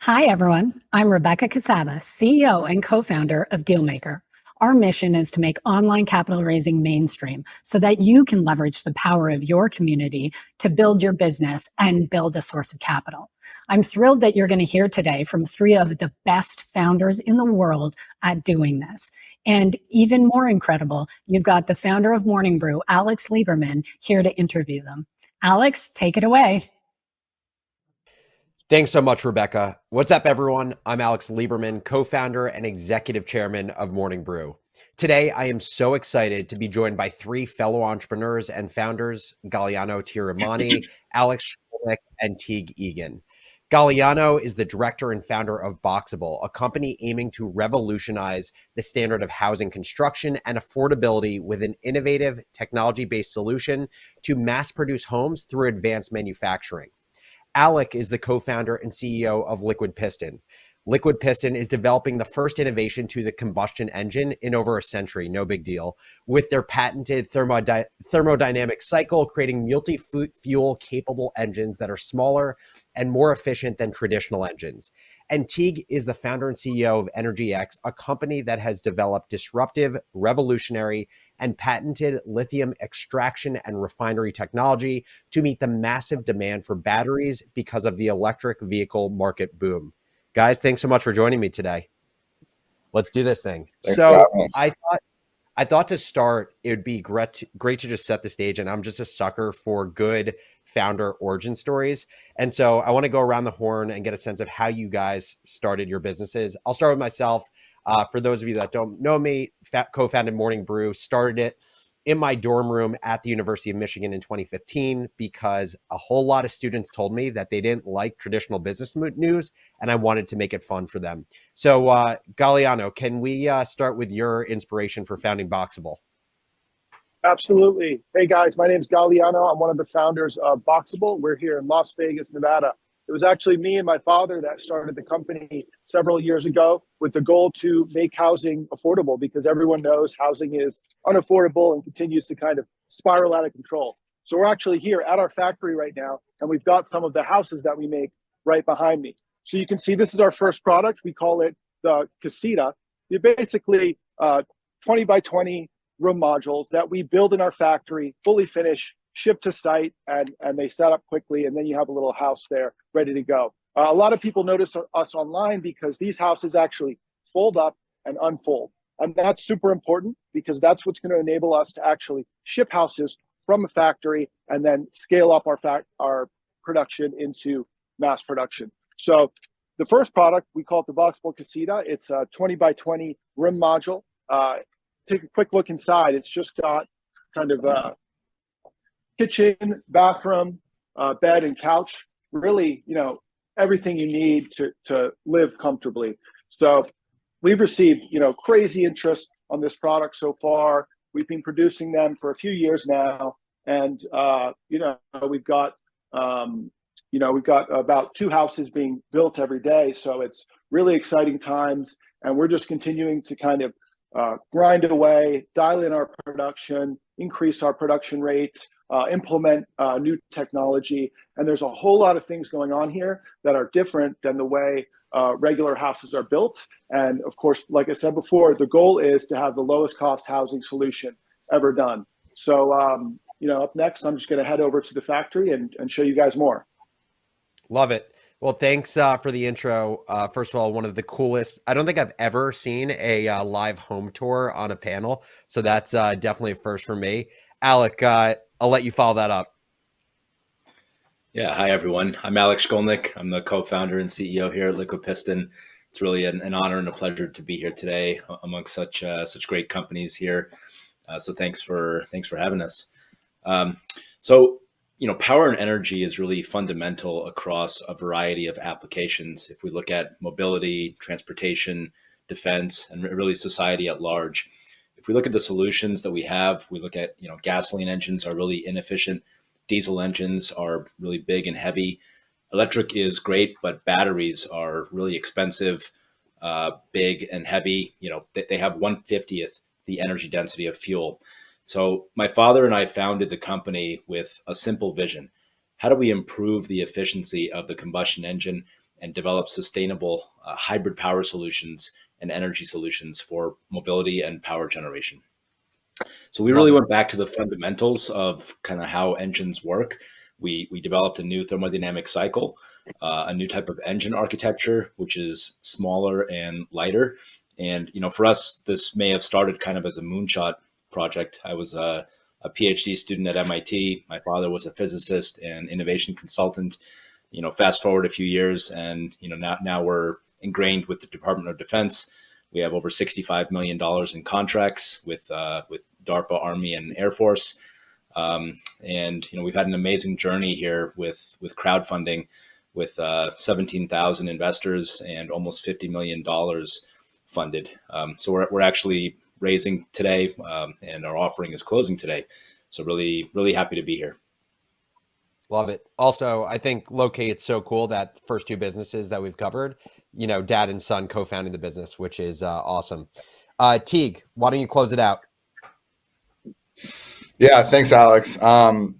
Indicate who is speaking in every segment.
Speaker 1: Hi, everyone. I'm Rebecca Casaba, CEO and co-founder of Dealmaker. Our mission is to make online capital raising mainstream so that you can leverage the power of your community to build your business and build a source of capital. I'm thrilled that you're going to hear today from three of the best founders in the world at doing this. And even more incredible, you've got the founder of Morning Brew, Alex Lieberman, here to interview them. Alex, take it away.
Speaker 2: Thanks so much, Rebecca. What's up, everyone? I'm Alex Lieberman, co-founder and executive chairman of Morning Brew. Today, I am so excited to be joined by three fellow entrepreneurs and founders, Galliano Tiramani, Alex Skolnick, and Teague Egan. Galliano is the director and founder of Boxabl, a company aiming to revolutionize the standard of housing construction and affordability with an innovative technology-based solution to mass-produce homes through advanced manufacturing. Alec is the co-founder and CEO of Liquid Piston. Liquid Piston is developing the first innovation to the combustion engine in over a century, no big deal, with their patented thermodynamic cycle, creating multi-fuel capable engines that are smaller and more efficient than traditional engines. And Teague is the founder and CEO of EnergyX, a company that has developed disruptive, revolutionary, and patented lithium extraction and refinery technology to meet the massive demand for batteries because of the electric vehicle market boom. Guys, thanks so much for joining me today. Let's do this thing.
Speaker 3: Thanks for having us.
Speaker 2: I thought to start, it would be great to just set the stage, and I'm just a sucker for good founder origin stories. And so I want to go around the horn and get a sense of how you guys started your businesses. I'll start with myself. For those of you that don't know me, co-founded Morning Brew, started it in my dorm room at the University of Michigan in 2015 because a whole lot of students told me that they didn't like traditional business news, and I wanted to make it fun for them. So, Galliano, can we start with your inspiration for founding Boxabl?
Speaker 3: Absolutely. Hey guys, my name is Galliano. I'm one of the founders of Boxabl. We're here in Las Vegas, Nevada. It was actually me and my father that started the company several years ago with the goal to make housing affordable, because everyone knows housing is unaffordable and continues to kind of spiral out of control. So we're actually here at our factory right now, and we've got some of the houses that we make right behind me. So you can see this is our first product. We call it the Casita. You're basically 20 by 20 room modules that we build in our factory, fully finished, shipped to site, and they set up quickly, and then you have a little house there ready to go. A lot of people notice us online because these houses actually fold up and unfold. And that's super important because that's what's going to enable us to actually ship houses from a factory and then scale up our production into mass production. So the first product, we call it the Boxabl Casita. It's a 20 by 20 room module. Take a quick look inside. It's just got kind of a kitchen, bathroom, bed, and couch. Really, everything you need to live comfortably. So we've received, crazy interest on this product so far. We've been producing them for a few years now, and we've got about 2 houses being built every day. So it's really exciting times, and we're just continuing to kind of grind away, dial in our production, increase our production rates, implement new technology. And there's a whole lot of things going on here that are different than the way regular houses are built. And of course, like I said before, the goal is to have the lowest cost housing solution ever done. So, up next, I'm just going to head over to the factory and show you guys more.
Speaker 2: Love it. Well, thanks for the intro. First of all, one of the coolest, I don't think I've ever seen a live home tour on a panel. So that's definitely a first for me. Alec, I'll let you follow that up.
Speaker 4: Yeah, hi everyone. I'm Alex Skolnick. I'm the co-founder and CEO here at Liquid Piston. It's really an honor and a pleasure to be here today amongst such great companies here. So thanks for having us. Power and energy is really fundamental across a variety of applications. If we look at mobility, transportation, defense, and really society at large. If we look at the solutions that we have, we look at, gasoline engines are really inefficient. Diesel engines are really big and heavy. Electric is great, but batteries are really expensive, big and heavy. They have 1/50th the energy density of fuel. So my father and I founded the company with a simple vision. How do we improve the efficiency of the combustion engine and develop sustainable hybrid power solutions and energy solutions for mobility and power generation. So we
Speaker 2: Love
Speaker 4: really
Speaker 2: it.
Speaker 4: went back to the fundamentals of kind of how engines work. We developed a new thermodynamic cycle, a new type of engine architecture, which is smaller and lighter. And for us, this may have started kind of as a moonshot project. I was a PhD student at MIT. My father was a physicist and innovation consultant. Fast forward a few years, and now we're ingrained with the Department of Defense. We have over $65 million in contracts with DARPA, Army, and Air Force. And we've had an amazing journey here with crowdfunding, with 17,000 investors and almost $50 million funded. So we're actually raising today, and our offering is closing today. So really, really happy to be here.
Speaker 2: Love it. Also, I think locate it's so cool that the first two businesses that we've covered, dad and son co-founding the business, which is awesome. Teague, why don't you close it out?
Speaker 5: Yeah, thanks, Alex.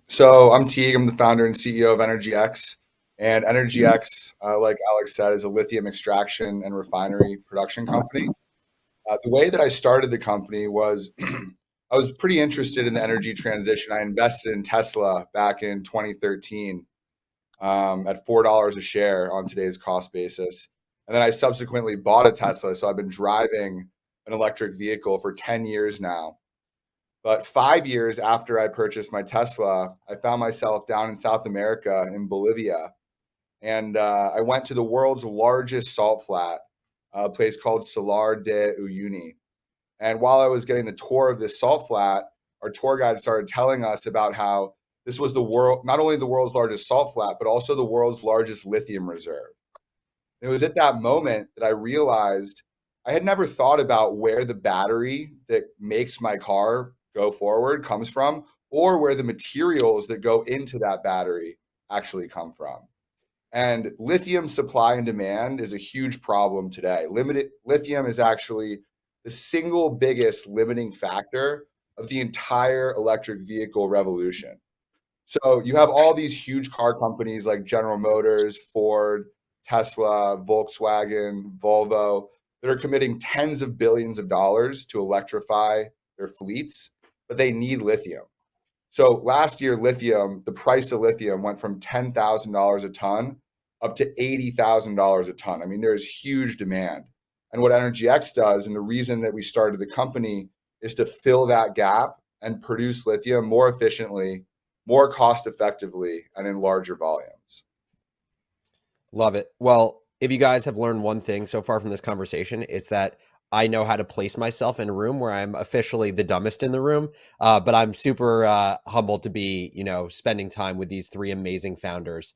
Speaker 5: So I'm Teague. I'm the founder and CEO of EnergyX. And EnergyX, like Alex said, is a lithium extraction and refinery production company. The way that I started the company was I was pretty interested in the energy transition. I invested in Tesla back in 2013 at $4 a share on today's cost basis. And then I subsequently bought a Tesla. So I've been driving an electric vehicle for 10 years now. But 5 years after I purchased my Tesla, I found myself down in South America in Bolivia. And I went to the world's largest salt flat, a place called Salar de Uyuni. And while I was getting the tour of this salt flat, our tour guide started telling us about how this was not only the world's largest salt flat, but also the world's largest lithium reserve. And it was at that moment that I realized I had never thought about where the battery that makes my car go forward comes from, or where the materials that go into that battery actually come from. And lithium supply and demand is a huge problem today. Lithium is actually the single biggest limiting factor of the entire electric vehicle revolution. So you have all these huge car companies like General Motors, Ford, Tesla, Volkswagen, Volvo that are committing tens of billions of dollars to electrify their fleets, but they need lithium. So last year, the price of lithium went from $10,000 a ton up to $80,000 a ton. I mean, there's huge demand. And what EnergyX does, and the reason that we started the company, is to fill that gap and produce lithium more efficiently, more cost effectively, and in larger volumes.
Speaker 2: Love it. Well, if you guys have learned one thing so far from this conversation, it's that I know how to place myself in a room where I'm officially the dumbest in the room. But I'm super humbled to be, spending time with these three amazing founders.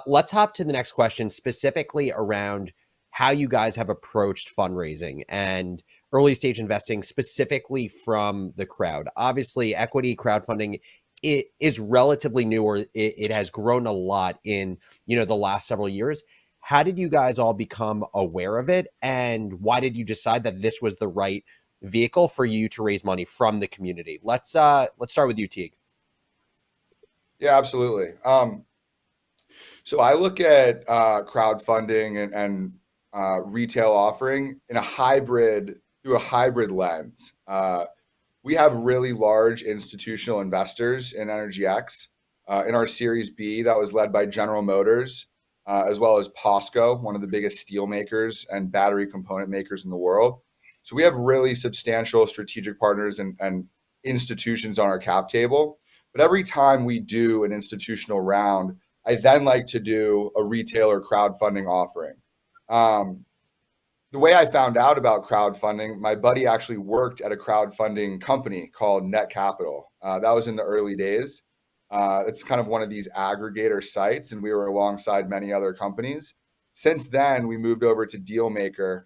Speaker 2: Let's hop to the next question, specifically around how you guys have approached fundraising and early stage investing, specifically from the crowd. Obviously, equity crowdfunding, it is relatively new, or it has grown a lot in the last several years. How did you guys all become aware of it, and why did you decide that this was the right vehicle for you to raise money from the community? Let's start with you, Teague.
Speaker 5: Yeah, absolutely. So I look at crowdfunding and retail offering in through a hybrid lens. We have really large institutional investors in EnergyX. In our Series B, that was led by General Motors, as well as POSCO, one of the biggest steel makers and battery component makers in the world. So we have really substantial strategic partners and institutions on our cap table. But every time we do an institutional round, I then like to do a retail or crowdfunding offering. The way I found out about crowdfunding, my buddy actually worked at a crowdfunding company called Net Capital. That was in the early days. It's kind of one of these aggregator sites, and we were alongside many other companies. Since then, we moved over to Dealmaker,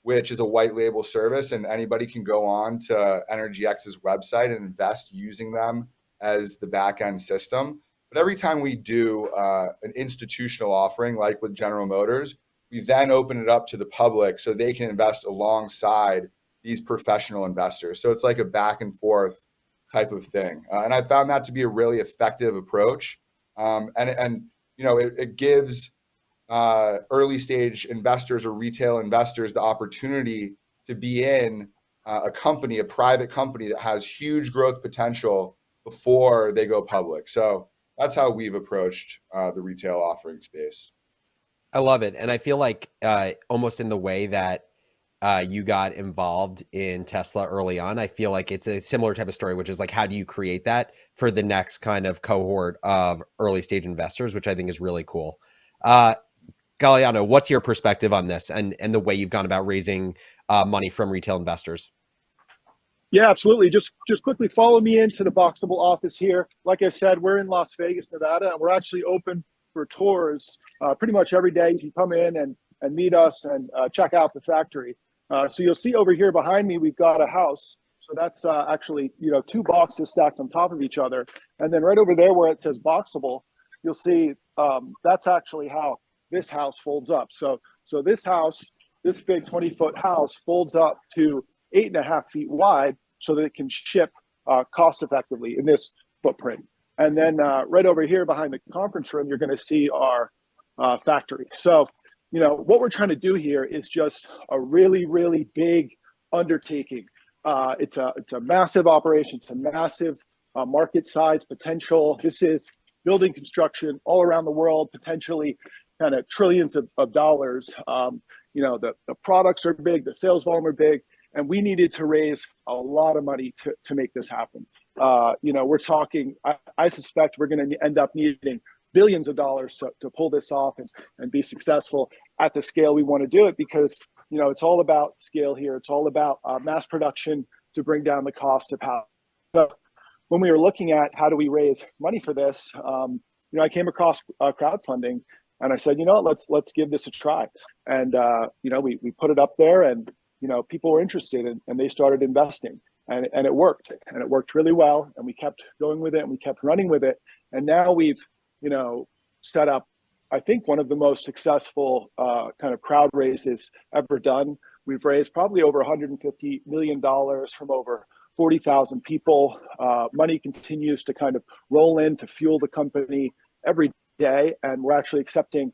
Speaker 5: which is a white label service, and anybody can go on to EnergyX's website and invest using them as the back end system. But every time we do an institutional offering, like with General Motors, we then open it up to the public so they can invest alongside these professional investors. So it's like a back and forth type of thing. And I found that to be a really effective approach. It gives early stage investors or retail investors the opportunity to be in a company, a private company that has huge growth potential before they go public. So that's how we've approached the retail offering space.
Speaker 2: I love it. And I feel like almost in the way that you got involved in Tesla early on, I feel like it's a similar type of story, which is like, how do you create that for the next kind of cohort of early stage investors, which I think is really cool. Galliano, what's your perspective on this and the way you've gone about raising money from retail investors?
Speaker 3: Yeah, absolutely. Just quickly follow me into the Boxabl office here. Like I said, we're in Las Vegas, Nevada, and we're actually open for tours pretty much every day. You can come in and meet us and check out the factory. So you'll see over here behind me, we've got a house. So that's actually, two boxes stacked on top of each other. And then right over there where it says Boxabl, you'll see that's actually how this house folds up. So this house, this big 20-foot house folds up to 8.5 feet wide so that it can ship cost effectively in this footprint. And then right over here behind the conference room, you're going to see our factory. So, what we're trying to do here is just a really, really big undertaking. It's a massive operation. It's a massive market size potential. This is building construction all around the world, potentially kind of trillions of dollars. The products are big, the sales volume are big, and we needed to raise a lot of money to make this happen. We're talking, I suspect we're going to end up needing billions of dollars to pull this off and be successful at the scale we want to do it, because, it's all about scale here. It's all about mass production to bring down the cost of power. So when we were looking at how do we raise money for this, I came across crowdfunding, and I said, let's give this a try. And, we put it up there, and, people were interested, and they started investing, and it worked, and it worked really well. And we kept going with it, and we kept running with it. And now we've, set up, I think, one of the most successful kind of crowd raises ever done. We've raised probably over $150 million from over 40,000 people. Money continues to kind of roll in to fuel the company every day. And we're actually accepting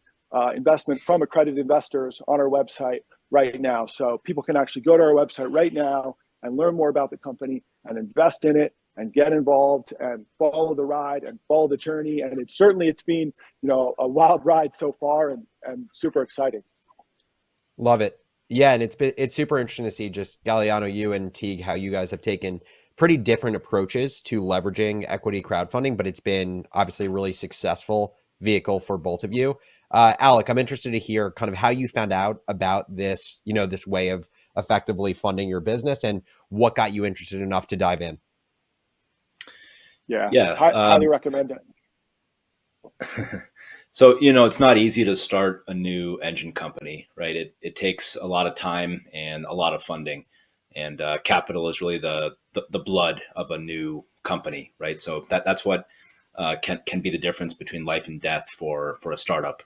Speaker 3: investment from accredited investors on our website right now. So people can actually go to our website right now and learn more about the company and invest in it and get involved and follow the ride and follow the journey. And it's been, a wild ride so far, and super exciting.
Speaker 2: Love it. Yeah, and it's super interesting to see, just Galliano, you and Teague, how you guys have taken pretty different approaches to leveraging equity crowdfunding, but it's been obviously a really successful vehicle for both of you. Alec, I'm interested to hear kind of how you found out about this, this way of effectively funding your business, and what got you interested enough to dive in.
Speaker 3: Yeah. Highly recommend it.
Speaker 4: So, it's not easy to start a new engine company, right? It takes a lot of time and a lot of funding, and capital is really the blood of a new company, right? So that's what can be the difference between life and death for a startup.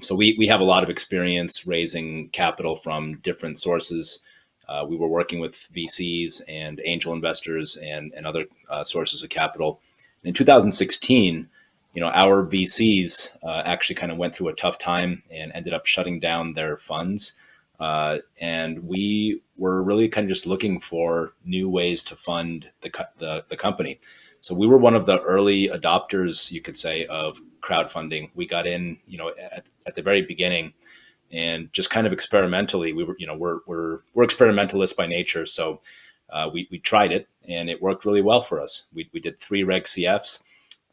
Speaker 4: So we have a lot of experience raising capital from different sources. We were working with VCs and angel investors and other sources of capital. In 2016, our VCs actually kind of went through a tough time and ended up shutting down their funds. And we were really kind of just looking for new ways to fund the company. So we were one of the early adopters, you could say, of crowdfunding. We got in, at the very beginning, and just kind of experimentally, we're experimentalists by nature. So we tried it, and it worked really well for us. We did 3 Reg CFs.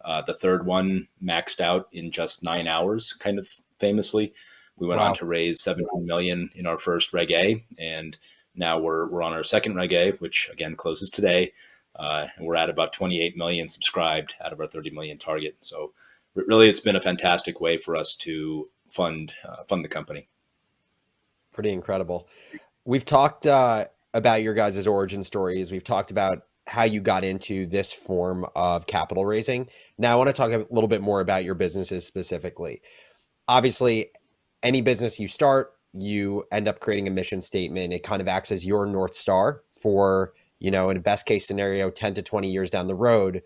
Speaker 4: The third one maxed out in just 9 hours, kind of famously. We went on to raise 17 million in our first Reg A, and now we're on our second Reg A, which again closes today. And we're at about 28 million subscribed out of our 30 million target. So really, it's been a fantastic way for us to fund the company.
Speaker 2: Pretty incredible. We've talked about your guys' origin stories. We've talked about how you got into this form of capital raising. Now I want to talk a little bit more about your businesses specifically. Obviously, any business you start, you end up creating a mission statement. It kind of acts as your North Star for, in a best case scenario, 10 to 20 years down the road,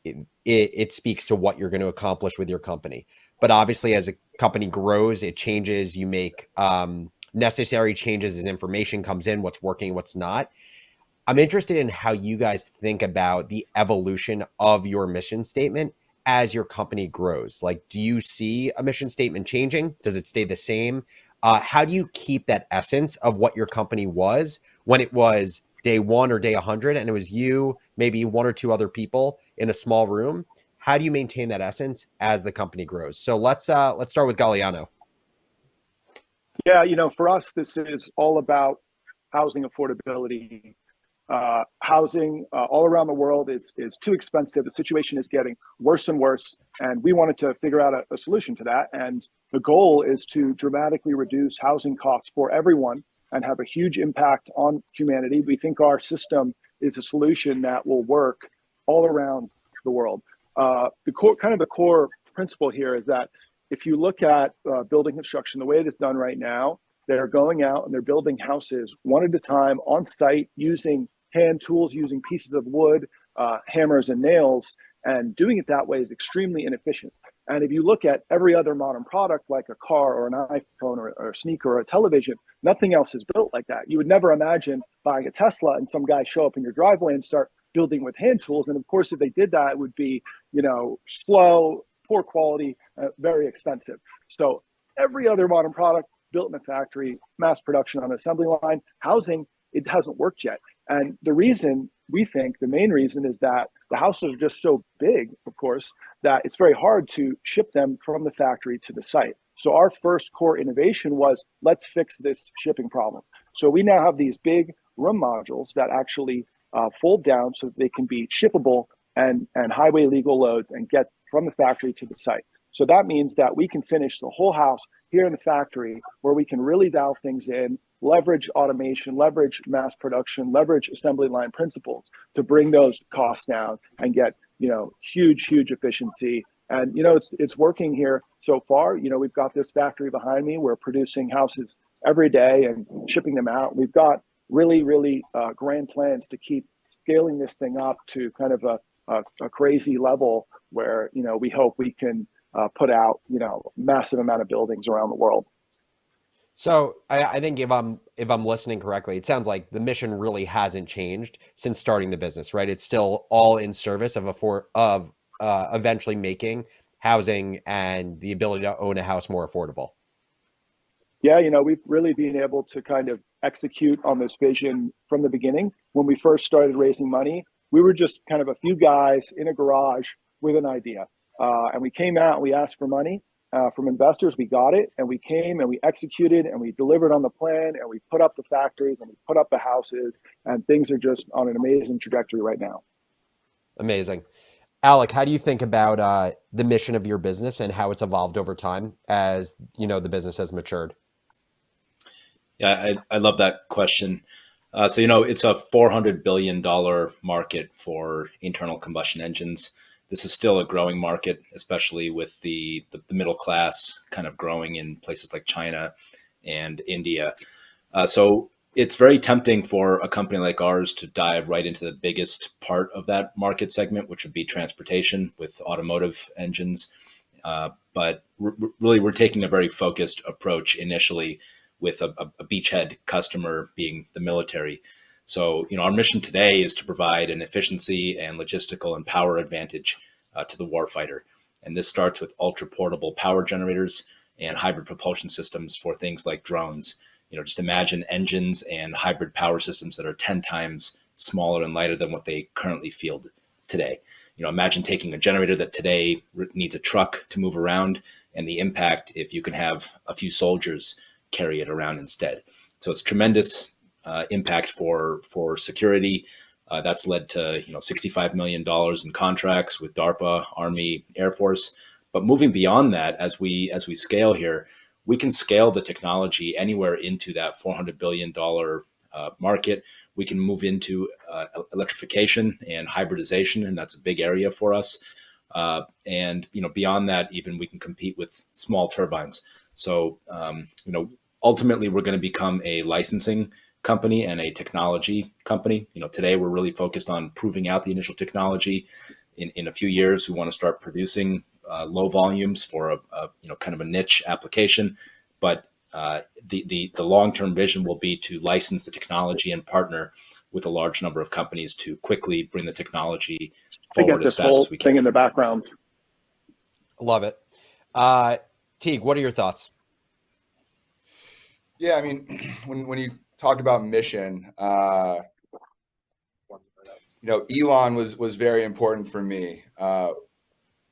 Speaker 2: it speaks to what you're going to accomplish with your company. But obviously, as a company grows, it changes. You make necessary changes as information comes in, what's working, what's not. I'm interested in how you guys think about the evolution of your mission statement as your company grows. Like, do you see a mission statement changing? Does it stay the same? How do you keep that essence of what your company was when it was day one or day 100 and it was you, maybe one or two other people in a small room? How do you maintain that essence as the company grows? So let's start with Galliano.
Speaker 3: Yeah, for us, this is all about housing affordability. Housing all around the world is too expensive. The situation is getting worse and worse, and we wanted to figure out a solution to that. And the goal is to dramatically reduce housing costs for everyone and have a huge impact on humanity. We think our system is a solution that will work all around the world. The core principle here is that if you look at building construction, the way it is done right now, they're going out and they're building houses one at a time on site using hand tools, using pieces of wood, hammers and nails, and doing it that way is extremely inefficient. And if you look at every other modern product, like a car or an iPhone or a sneaker or a television, nothing else is built like that. You would never imagine buying a Tesla and some guy show up in your driveway and start building with hand tools. And of course, if they did that, it would be, slow, poor quality, very expensive. So every other modern product built in a factory, mass production on an assembly line, housing, it hasn't worked yet. And the reason, we think, the main reason is that the houses are just so big, of course, that it's very hard to ship them from the factory to the site. So our first core innovation was, let's fix this shipping problem. So we now have these big room modules that actually fold down so that they can be shippable and highway legal loads and get from the factory to the site. So that means that we can finish the whole house here in the factory, where we can really dial things in, leverage automation, leverage mass production, leverage assembly line principles to bring those costs down and get, huge efficiency. And, it's working here so far. We've got this factory behind me. We're producing houses every day and shipping them out. We've got really grand plans to keep scaling this thing up to kind of a crazy level where, we hope we can put out, massive amount of buildings around the world.
Speaker 2: So I think if I'm listening correctly, it sounds like the mission really hasn't changed since starting the business, right? It's still all in service of eventually making housing and the ability to own a house more affordable.
Speaker 3: Yeah, we've really been able to kind of execute on this vision from the beginning. When we first started raising money, we were just kind of a few guys in a garage with an idea. And we came out and we asked for money from investors. We got it, and we came and we executed and we delivered on the plan, and we put up the factories and we put up the houses, and things are just on an amazing trajectory right now.
Speaker 2: Amazing. Alec, how do you think about the mission of your business and how it's evolved over time as, the business has matured?
Speaker 4: Yeah, I love that question. So, it's a $400 billion market for internal combustion engines. This is still a growing market, especially with the middle class kind of growing in places like China and India. So it's very tempting for a company like ours to dive right into the biggest part of that market segment, which would be transportation with automotive engines. But really, we're taking a very focused approach initially with a beachhead customer being the military. So, our mission today is to provide an efficiency and logistical and power advantage to the warfighter. And this starts with ultra portable power generators and hybrid propulsion systems for things like drones. Just imagine engines and hybrid power systems that are 10 times smaller and lighter than what they currently field today. Imagine taking a generator that today needs a truck to move around, and the impact if you can have a few soldiers carry it around instead. So it's tremendous impact for security. That's led to $65 million in contracts with DARPA, Army, Air Force. But moving beyond that, as we scale here, we can scale the technology anywhere into that $400 billion market. We can move into electrification and hybridization, and that's a big area for us. And beyond that, even we can compete with small turbines. So ultimately, we're going to become a licensing company and a technology company. Today we're really focused on proving out the initial technology, in a few years, we want to start producing low volumes for a kind of a niche application. But the long-term vision will be to license the technology and partner with a large number of companies to quickly bring the technology
Speaker 3: I get
Speaker 4: forward as
Speaker 3: this
Speaker 4: fast
Speaker 3: whole
Speaker 4: as we can.
Speaker 3: thing in the background.
Speaker 2: Love it. Teague, what are your thoughts?
Speaker 5: Yeah, I mean, when you talked about mission, Elon was very important for me.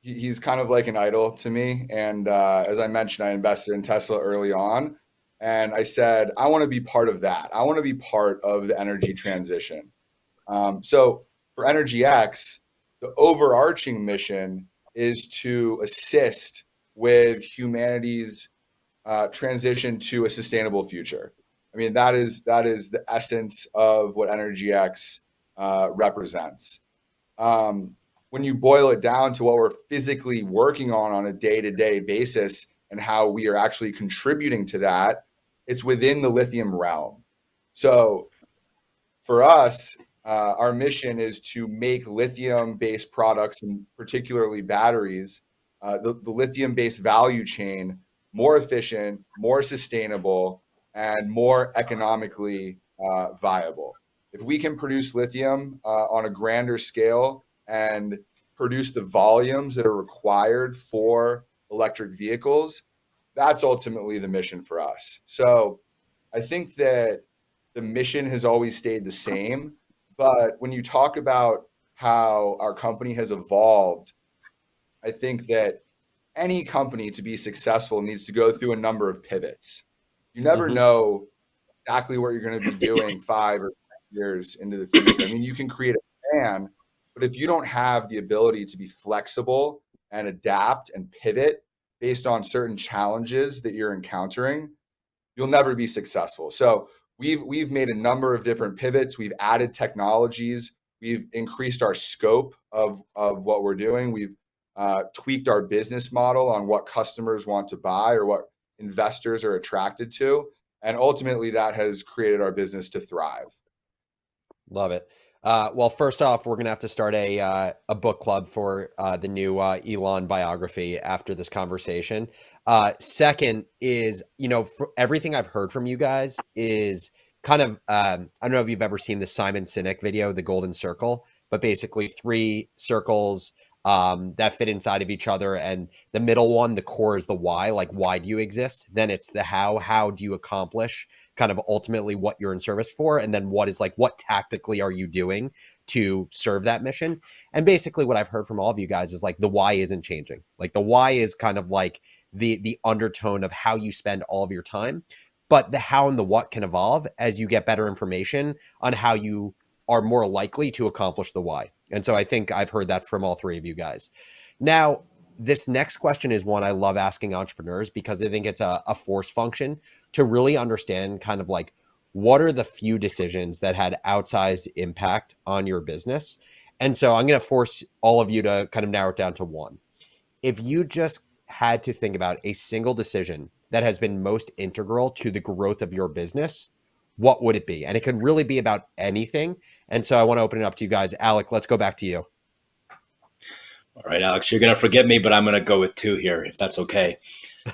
Speaker 5: He's kind of like an idol to me. And as I mentioned, I invested in Tesla early on. And I said, I want to be part of that. I want to be part of the energy transition. So for Energy X, the overarching mission is to assist with humanity's transition to a sustainable future. I mean, that is the essence of what Energy X represents. When you boil it down to what we're physically working on a day-to-day basis and how we are actually contributing to that, it's within the lithium realm. So for us, our mission is to make lithium-based products, and particularly batteries, the lithium-based value chain more efficient, more sustainable, and more economically viable. If we can produce lithium on a grander scale and produce the volumes that are required for electric vehicles, that's ultimately the mission for us. So I think that the mission has always stayed the same. But when you talk about how our company has evolved, I think that any company to be successful needs to go through a number of pivots. You never know exactly what you're going to be doing 5 or 10 years into the future. I mean, you can create a plan, but if you don't have the ability to be flexible and adapt and pivot based on certain challenges that you're encountering, you'll never be successful. So we've made a number of different pivots. We've added technologies. We've increased our scope of what we're doing. We've tweaked our business model on what customers want to buy or what investors are attracted to. And ultimately, that has created our business to thrive.
Speaker 2: Love it. Well, first off, we're gonna have to start a book club for the new Elon biography after this conversation. Second is, for everything I've heard from you guys is kind of I don't know if you've ever seen the Simon Sinek video, The Golden Circle, but basically three circles that fit inside of each other, and the middle one, the core, is the why. Like, why do you exist? Then it's the how do you accomplish kind of ultimately what you're in service for, and then what is like, what tactically are you doing to serve that mission? And basically what I've heard from all of you guys is like the why isn't changing. Like the why is kind of like the undertone of how you spend all of your time, but the how and the what can evolve as you get better information on how you are more likely to accomplish the why. And so I think I've heard that from all three of you guys. Now, this next question is one I love asking entrepreneurs because I think it's a force function to really understand kind of like, what are the few decisions that had outsized impact on your business? And so I'm going to force all of you to kind of narrow it down to one. If you just had to think about a single decision that has been most integral to the growth of your business, what would it be? And it can really be about anything. And so I want to open it up to you guys. Alec, let's go back to you.
Speaker 4: All right, Alex, you're going to forgive me, but I'm going to go with two here, if that's okay.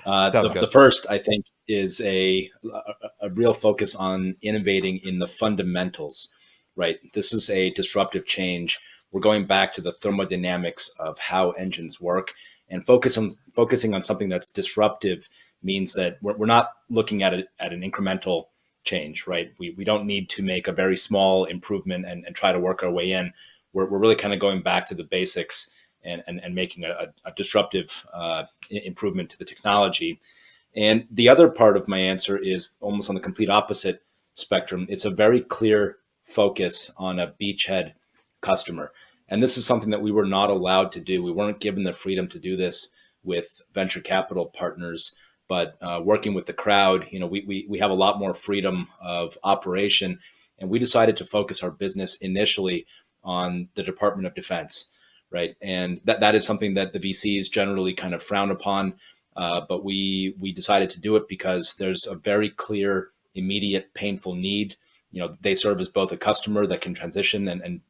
Speaker 2: Sounds good.
Speaker 4: The first, I think, is a real focus on innovating in the fundamentals, right? This is a disruptive change. We're going back to the thermodynamics of how engines work, and focusing on something that's disruptive means that we're not looking at it at an incremental change, right? We don't need to make a very small improvement and try to work our way in. We're really kind of going back to the basics and making a disruptive improvement to the technology. And the other part of my answer is almost on the complete opposite spectrum. It's a very clear focus on a beachhead customer. And this is something that we were not allowed to do. We weren't given the freedom to do this with venture capital partners, but working with the crowd, we have a lot more freedom of operation. And we decided to focus our business initially on the Department of Defense. Right. And that is something that the VCs generally kind of frown upon. But we decided to do it because there's a very clear, immediate, painful need. They serve as both a customer that can transition and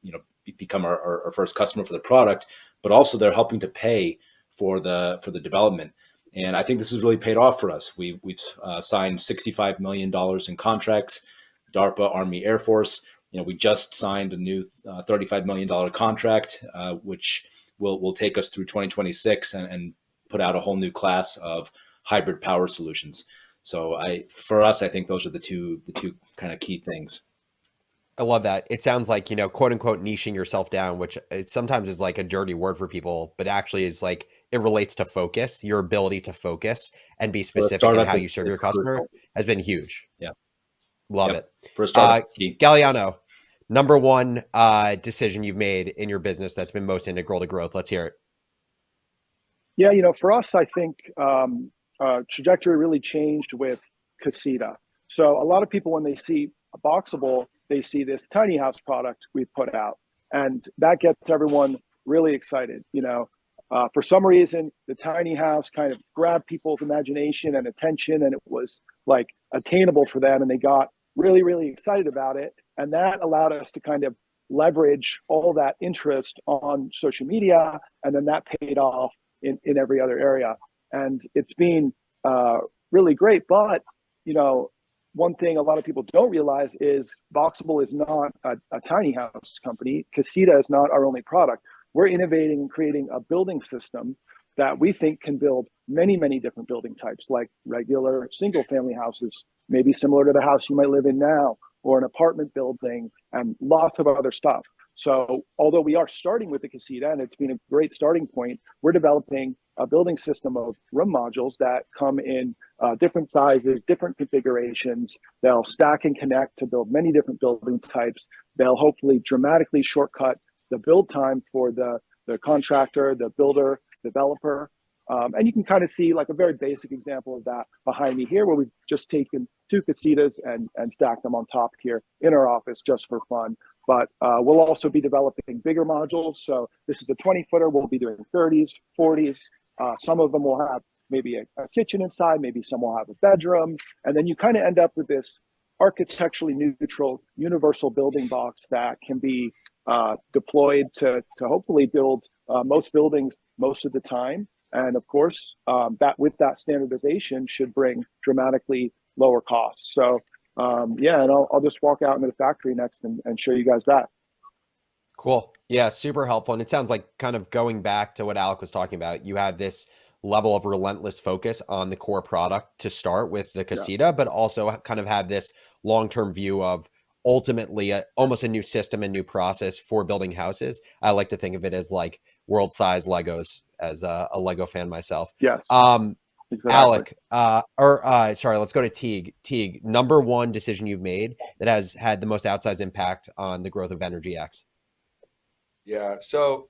Speaker 4: become our first customer for the product, but also they're helping to pay for the development. And I think this has really paid off for us. We've signed $65 million in contracts, DARPA, Army, Air Force. We just signed a new $35 million contract, which will take us through 2026 and put out a whole new class of hybrid power solutions. So for us, I think those are the two kind of key things.
Speaker 2: I love that. It sounds like, quote unquote, niching yourself down, which it sometimes is like a dirty word for people, but actually is like, it relates to focus. Your ability to focus and be specific in how you serve your customer has been huge.
Speaker 4: Yeah.
Speaker 2: Love it.
Speaker 4: For a startup.
Speaker 2: Galliano, number one decision you've made in your business that's been most integral to growth. Let's hear it.
Speaker 3: Yeah, for us, I think trajectory really changed with Casita. So a lot of people, when they see a Boxabl, they see this tiny house product we put out, and that gets everyone really excited. For some reason, the tiny house kind of grabbed people's imagination and attention, and it was like attainable for them, and they got really, really excited about it. And that allowed us to kind of leverage all that interest on social media, and then that paid off in every other area. And it's been really great. But, one thing a lot of people don't realize is Boxabl is not a tiny house company. Casita is not our only product. We're innovating and creating a building system that we think can build many, many different building types, like regular single family houses, maybe similar to the house you might live in now, or an apartment building, and lots of other stuff. So although we are starting with the Casita, and it's been a great starting point, we're developing a building system of room modules that come in different sizes, different configurations. They'll stack and connect to build many different building types. They'll hopefully dramatically shortcut the build time for the contractor, the builder, developer. And you can kind of see like a very basic example of that behind me here, where we've just taken two Casitas and stacked them on top here in our office just for fun. But we'll also be developing bigger modules. So this is a 20-footer. We'll be doing 30s, 40s. Some of them will have maybe a kitchen inside. Maybe some will have a bedroom. And then you kind of end up with this architecturally neutral, universal building box that can be deployed to hopefully build most buildings most of the time. And of course, that with that standardization should bring dramatically lower costs. So yeah, and I'll just walk out into the factory next and show you guys that.
Speaker 2: Cool. Yeah, super helpful. And it sounds like, kind of going back to what Alec was talking about, you have this level of relentless focus on the core product to start with the Casita, but also kind of have this long-term view of ultimately almost a new system and new process for building houses. I like to think of it as like world-size Legos, as a Lego fan myself.
Speaker 3: Yes. Exactly.
Speaker 2: Alec, sorry, let's go to Teague. Teague, number one decision you've made that has had the most outsized impact on the growth of EnergyX.
Speaker 5: Yeah, so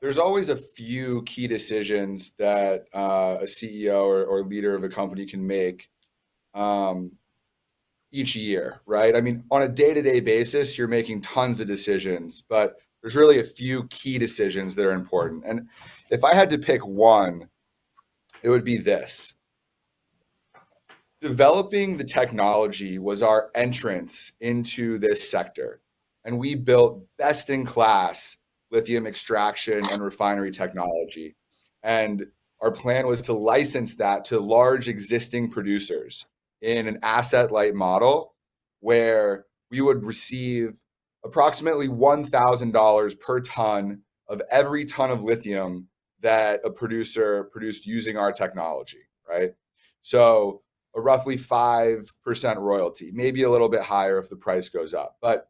Speaker 5: there's always a few key decisions that a CEO or leader of a company can make each year, right? I mean, on a day-to-day basis, you're making tons of decisions, but there's really a few key decisions that are important. And if I had to pick one, it would be this. Developing the technology was our entrance into this sector. And we built best-in-class lithium extraction and refinery technology. And our plan was to license that to large existing producers in an asset-light model where we would receive approximately $1,000 per ton of every ton of lithium that a producer produced using our technology, right? So a roughly 5% royalty, maybe a little bit higher if the price goes up. But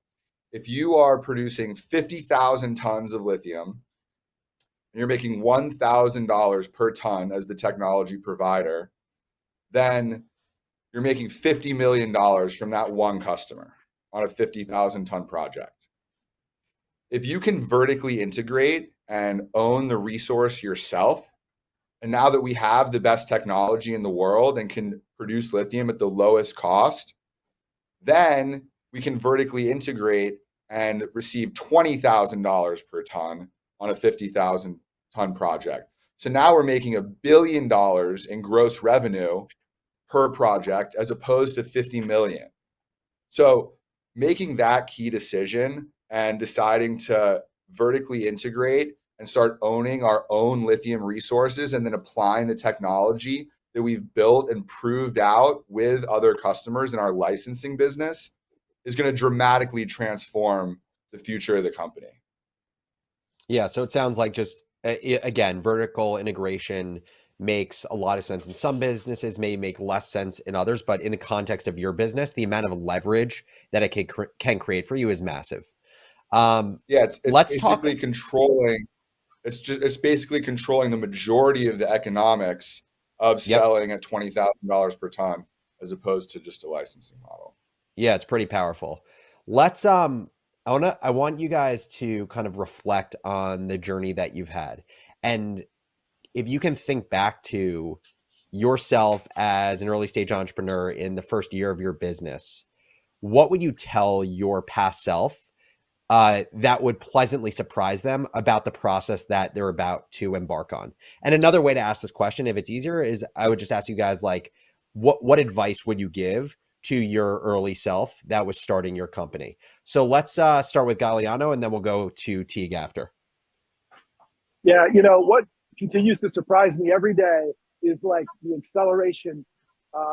Speaker 5: if you are producing 50,000 tons of lithium and you're making $1,000 per ton as the technology provider, then you're making $50 million from that one customer on a 50,000 ton project. If you can vertically integrate and own the resource yourself, and now that we have the best technology in the world and can produce lithium at the lowest cost, then we can vertically integrate and receive $20,000 per ton on a 50,000 ton project. So now we're making $1 billion in gross revenue per project as opposed to 50 million. So making that key decision and deciding to vertically integrate and start owning our own lithium resources and then applying the technology that we've built and proved out with other customers in our licensing business is going to dramatically transform the future of the company.
Speaker 2: Yeah, so it sounds like just again, vertical integration makes a lot of sense in some businesses, may make less sense in others, but in the context of your business, the amount of leverage that it can create for you is massive.
Speaker 5: Yeah, it's
Speaker 2: Let's talk.
Speaker 5: basically controlling. It's basically controlling the majority of the economics of
Speaker 2: Yep.
Speaker 5: selling at $20,000 per ton, as opposed to just a licensing model.
Speaker 2: Yeah, it's pretty powerful. Let's I want you guys to kind of reflect on the journey that you've had. And if you can think back to yourself as an early stage entrepreneur in the first year of your business, what would you tell your past self that would pleasantly surprise them about the process that they're about to embark on? And another way to ask this question, if it's easier, is I would just ask you guys, like, what advice would you give to your early self that was starting your company? So let's start with Galliano, and then we'll go to Teague after.
Speaker 3: Yeah, what continues to surprise me every day is like the acceleration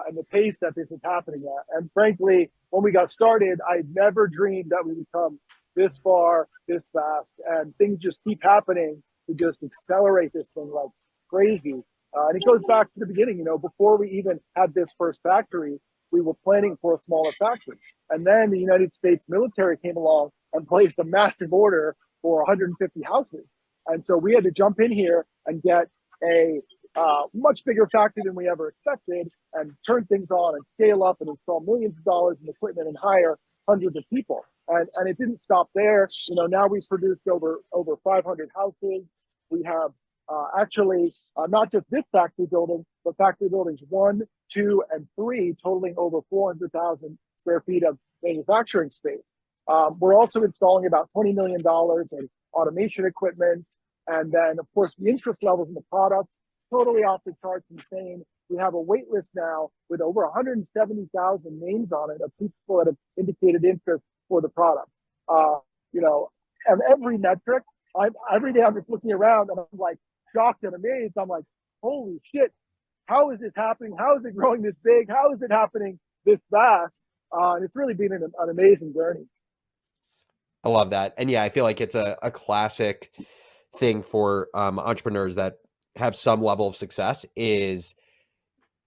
Speaker 3: and the pace that this is happening at. And frankly, when we got started, I never dreamed that we would come this far, this fast, and things just keep happening to just accelerate this thing like crazy. And it goes back to the beginning, before we even had this first factory, we were planning for a smaller factory. And then the United States military came along and placed a massive order for 150 houses. And so we had to jump in here and get a much bigger factory than we ever expected and turn things on and scale up and install millions of dollars in equipment and hire hundreds of people. And it didn't stop there. Now we've produced over 500 houses. We have actually not just this factory building, but factory buildings 1, 2, and 3, totaling over 400,000 square feet of manufacturing space. We're also installing about $20 million in automation equipment. And then, of course, the interest levels in the product, totally off the charts, insane. We have a wait list now with over 170,000 names on it of people that have indicated interest for the product. And every metric, every day I'm just looking around and I'm like shocked and amazed. I'm like, holy shit, how is this happening? How is it growing this big? How is it happening this fast? And it's really been an amazing journey.
Speaker 2: I love that. And yeah, I feel like it's a classic thing for entrepreneurs that have some level of success is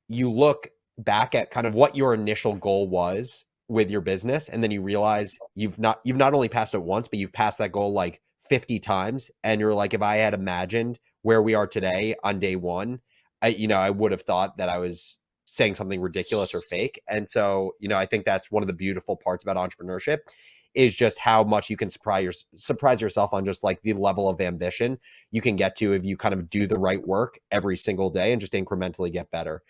Speaker 2: you look back at kind of what your initial goal was with your business, and then you realize you've not only passed it once, but you've passed that goal like 50 times. And you're like, if I had imagined where we are today on day one, I would have thought that I was saying something ridiculous or fake. And so, I think that's one of the beautiful parts about entrepreneurship is just how much you can surprise yourself on just like the level of ambition you can get to if you kind of do the right work every single day and just incrementally get better.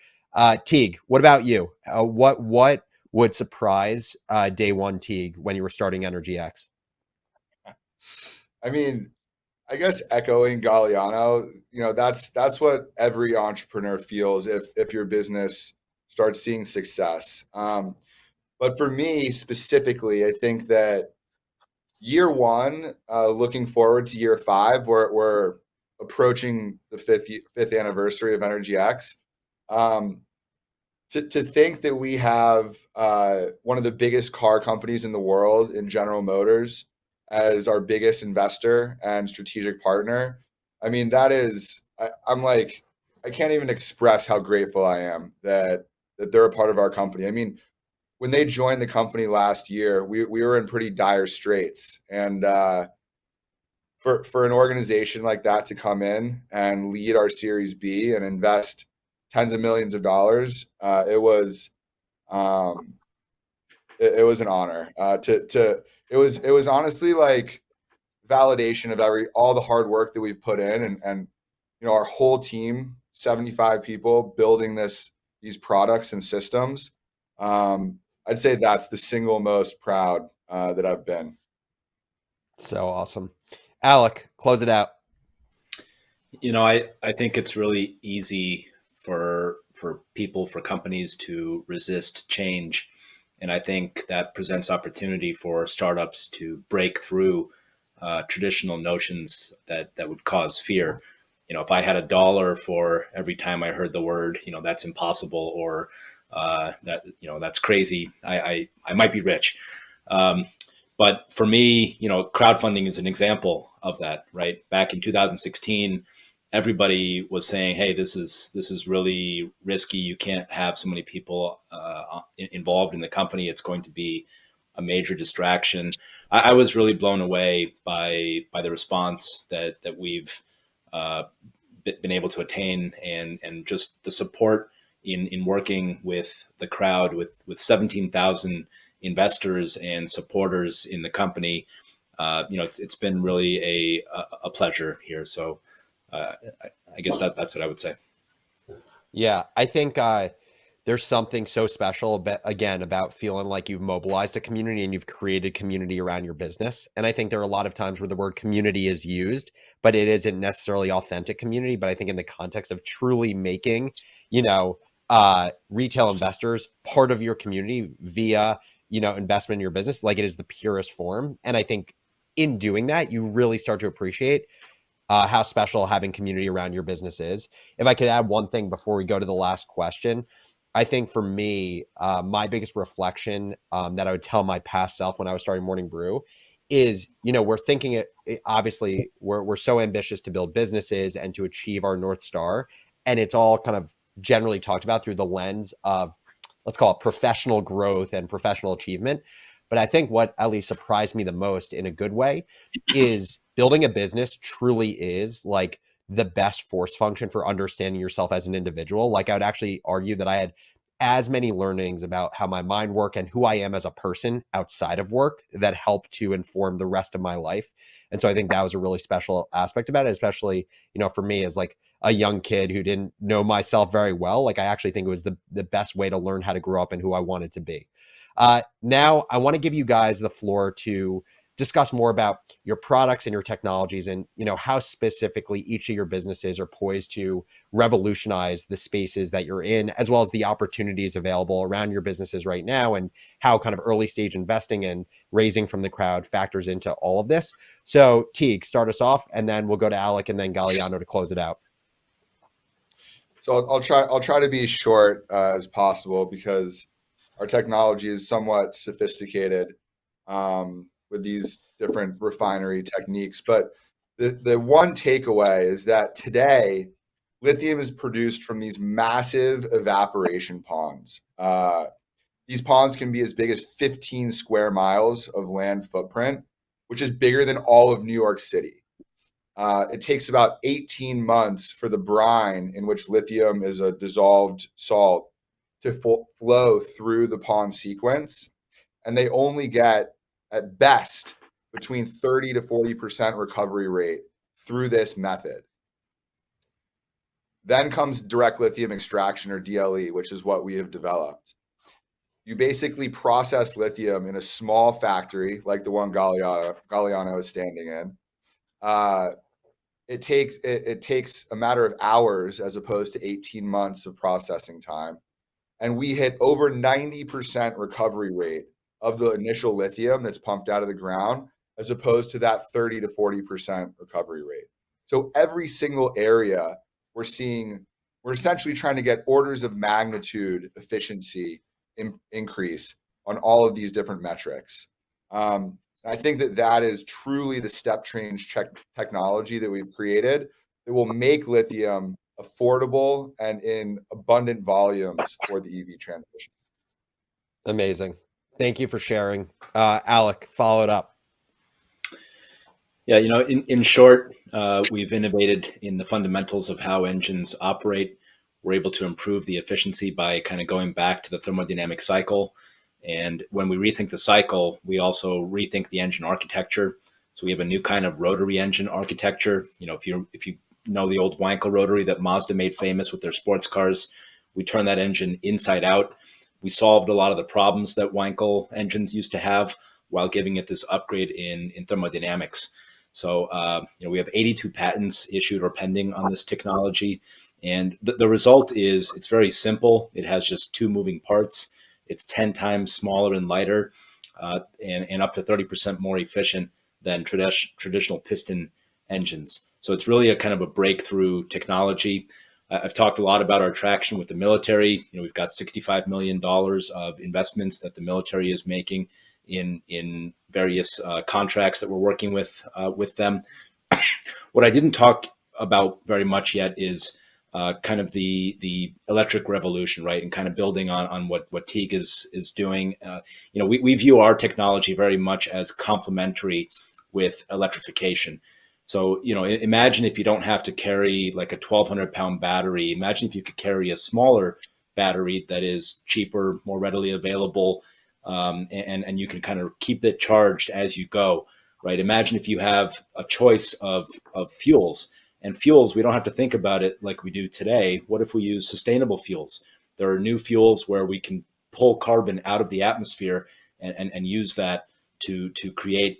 Speaker 2: Teague, what about you? What would surprise day one Teague when you were starting Energy X?
Speaker 5: I mean, I guess echoing Galliano, that's what every entrepreneur feels if your business starts seeing success. But for me specifically, I think that year one, looking forward to year 5, we're approaching the fifth anniversary of Energy X. To think that we have one of the biggest car companies in the world in General Motors as our biggest investor and strategic partner, I mean, I'm like, I can't even express how grateful I am that they're a part of our company. I mean, when they joined the company last year, we were in pretty dire straits. And for an organization like that to come in and lead our Series B and invest tens of millions of dollars, it was an honor. It was honestly like validation of all the hard work that we've put in, and our whole team, 75 people building these products and systems. I'd say that's the single most proud that I've been.
Speaker 2: So awesome. Alec, close it out.
Speaker 4: I think it's really easy for people, for companies to resist change. And I think that presents opportunity for startups to break through traditional notions that would cause fear. If I had $1 for every time I heard the word, that's impossible, or that's crazy, I might be rich. But for me, crowdfunding is an example of that, right? Back in 2016, everybody was saying, "Hey, this is really risky. You can't have so many people involved in the company. It's going to be a major distraction." I was really blown away by the response that we've uh, been able to attain, and just the support in working with the crowd, with 17,000 investors and supporters in the company. It's been really a pleasure here. So I guess that's what I would say.
Speaker 2: Yeah, I think there's something so special about feeling like you've mobilized a community and you've created community around your business. And I think there are a lot of times where the word community is used, but it isn't necessarily authentic community. But I think in the context of truly making, retail investors part of your community via, investment in your business, like it is the purest form. And I think in doing that, you really start to appreciate how special having community around your business is. If I could add one thing before we go to the last question, I think for me, my biggest reflection that I would tell my past self when I was starting Morning Brew is, we're thinking obviously we're so ambitious to build businesses and to achieve our North Star. And it's all kind of generally talked about through the lens of, let's call it professional growth and professional achievement. But I think what at least surprised me the most in a good way is building a business truly is like the best force function for understanding yourself as an individual. Like I would actually argue that I had as many learnings about how my mind work and who I am as a person outside of work that help to inform the rest of my life. And so I think that was a really special aspect about it, especially, for me as like a young kid who didn't know myself very well. Like I actually think it was the best way to learn how to grow up and who I wanted to be. Now I want to give you guys the floor to discuss more about your products and your technologies and how specifically each of your businesses are poised to revolutionize the spaces that you're in, as well as the opportunities available around your businesses right now, and how kind of early stage investing and raising from the crowd factors into all of this. So Teague, start us off, and then we'll go to Alec and then Galliano to close it out.
Speaker 5: So I'll try to be short as possible because our technology is somewhat sophisticated with these different refinery techniques. But the one takeaway is that today lithium is produced from these massive evaporation ponds. These ponds can be as big as 15 square miles of land footprint, which is bigger than all of New York City. It takes about 18 months for the brine, in which lithium is a dissolved salt, to flow through the pond sequence. And they only get, at best, between 30 to 40% recovery rate through this method. Then comes direct lithium extraction, or DLE, which is what we have developed. You basically process lithium in a small factory like the one Galliano is standing in. It takes a matter of hours as opposed to 18 months of processing time. And we hit over 90% recovery rate of the initial lithium that's pumped out of the ground, as opposed to that 30 to 40% recovery rate. So every single area we're essentially trying to get orders of magnitude efficiency increase on all of these different metrics. I think that is truly the step change technology that we've created that will make lithium affordable and in abundant volumes for the EV transition.
Speaker 2: Amazing. Thank you for sharing. Alec, follow it up.
Speaker 4: Yeah, in short, we've innovated in the fundamentals of how engines operate. We're able to improve the efficiency by kind of going back to the thermodynamic cycle. And when we rethink the cycle, we also rethink the engine architecture. So we have a new kind of rotary engine architecture. If you know the old Wankel rotary that Mazda made famous with their sports cars, we turn that engine inside out. We solved a lot of the problems that Wankel engines used to have while giving it this upgrade in thermodynamics. So, we have 82 patents issued or pending on this technology. And the result is it's very simple. It has just two moving parts. It's 10 times smaller and lighter, and up to 30% more efficient than traditional piston engines. So it's really a kind of a breakthrough technology. I've talked a lot about our traction with the military. We've got $65 million of investments that the military is making in various contracts that we're working with them. What I didn't talk about very much yet is kind of the electric revolution, right? And kind of building on what Teague is doing. We view our technology very much as complementary with electrification. So, imagine if you don't have to carry like a 1,200-pound battery. Imagine if you could carry a smaller battery that is cheaper, more readily available, and you can kind of keep it charged as you go, right? Imagine if you have a choice of fuels. And fuels, we don't have to think about it like we do today. What if we use sustainable fuels? There are new fuels where we can pull carbon out of the atmosphere and use that to create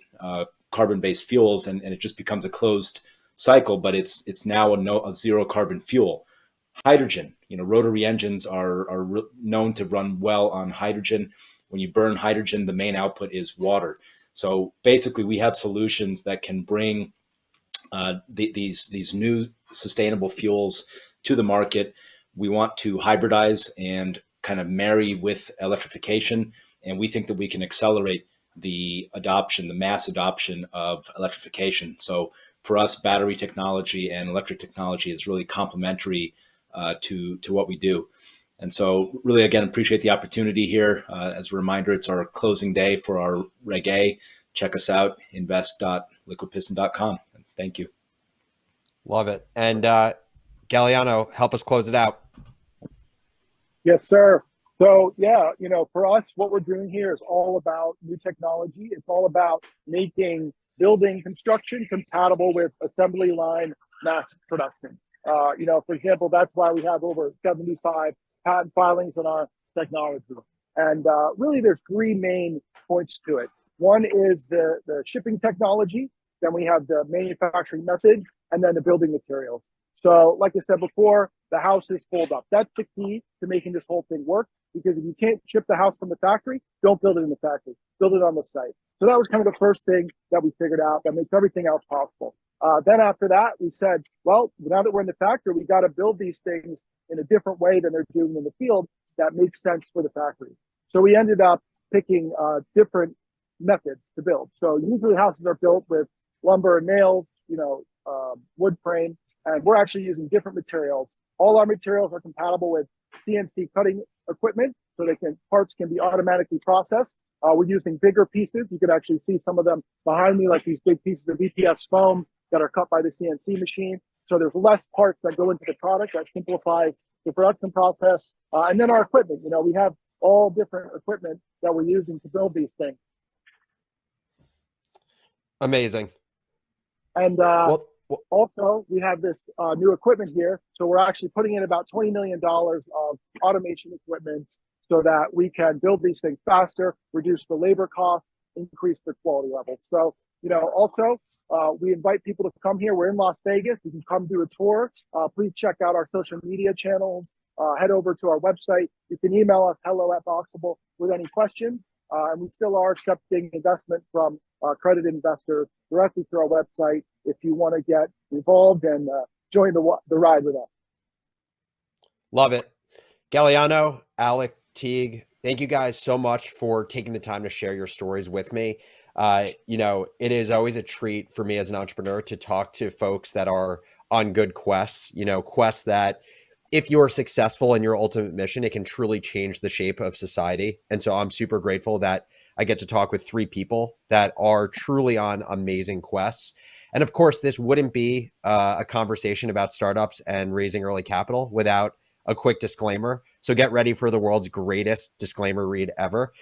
Speaker 4: carbon-based fuels, and it just becomes a closed cycle. But it's now a zero carbon fuel. Hydrogen, rotary engines are known to run well on hydrogen. When you burn hydrogen, the main output is water. So basically, we have solutions that can bring these new sustainable fuels to the market. We want to hybridize and kind of marry with electrification, and we think that we can accelerate the mass adoption of electrification. So for us, battery technology and electric technology is really complementary to what we do. And so really, again, appreciate the opportunity here. As a reminder, it's our closing day for our Reg A. Check us out, invest.liquidpiston.com. Thank you.
Speaker 2: Love it. And Galliano, help us close it out.
Speaker 3: Yes, sir. So yeah, for us, what we're doing here is all about new technology. It's all about making building construction compatible with assembly line mass production. For example, that's why we have over 75 patent filings on our technology. And really, there's three main points to it. One is the shipping technology. Then we have the manufacturing methods, and then the building materials. So like I said before, the house is fold up. That's the key to making this whole thing work, because if you can't ship the house from the factory, don't build it in the factory, build it on the site. So that was kind of the first thing that we figured out that makes everything else possible. Then after that, we said, well, now that we're in the factory, we got to build these things in a different way than they're doing in the field that makes sense for the factory. So we ended up picking different methods to build. So usually houses are built with lumber and nails, wood frame, and we're actually using different materials. All our materials are compatible with CNC cutting equipment, so parts can be automatically processed. We're using bigger pieces. You can actually see some of them behind me, like these big pieces of EPS foam that are cut by the CNC machine. So there's less parts that go into the product. That simplifies the production process. And then our equipment, we have all different equipment that we're using to build these things.
Speaker 2: Amazing.
Speaker 3: And also, we have this new equipment here. So we're actually putting in about $20 million of automation equipment so that we can build these things faster, reduce the labor costs, increase the quality levels. So, also, we invite people to come here. We're in Las Vegas. You can come do a tour. Please check out our social media channels. Head over to our website. You can email us hello@Boxabl with any questions. And we still are accepting investment from accredited investors directly through our website if you want to get involved and join the ride with us.
Speaker 2: Love it. Galliano, Alec, Teague, thank you guys so much for taking the time to share your stories with me. It is always a treat for me as an entrepreneur to talk to folks that are on good quests, quests that if you're successful in your ultimate mission, it can truly change the shape of society. And so I'm super grateful that I get to talk with three people that are truly on amazing quests. And of course, this wouldn't be a conversation about startups and raising early capital without a quick disclaimer. So get ready for the world's greatest disclaimer read ever.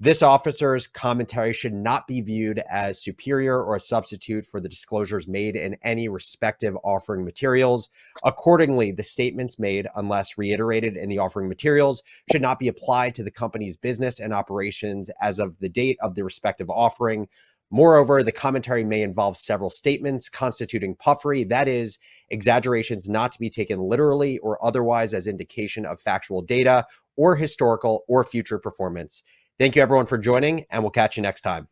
Speaker 2: This officer's commentary should not be viewed as superior or a substitute for the disclosures made in any respective offering materials. Accordingly, the statements made, unless reiterated in the offering materials, should not be applied to the company's business and operations as of the date of the respective offering. Moreover, the commentary may involve several statements constituting puffery, that is, exaggerations not to be taken literally or otherwise as indication of factual data or historical or future performance. Thank you, everyone, for joining, and we'll catch you next time.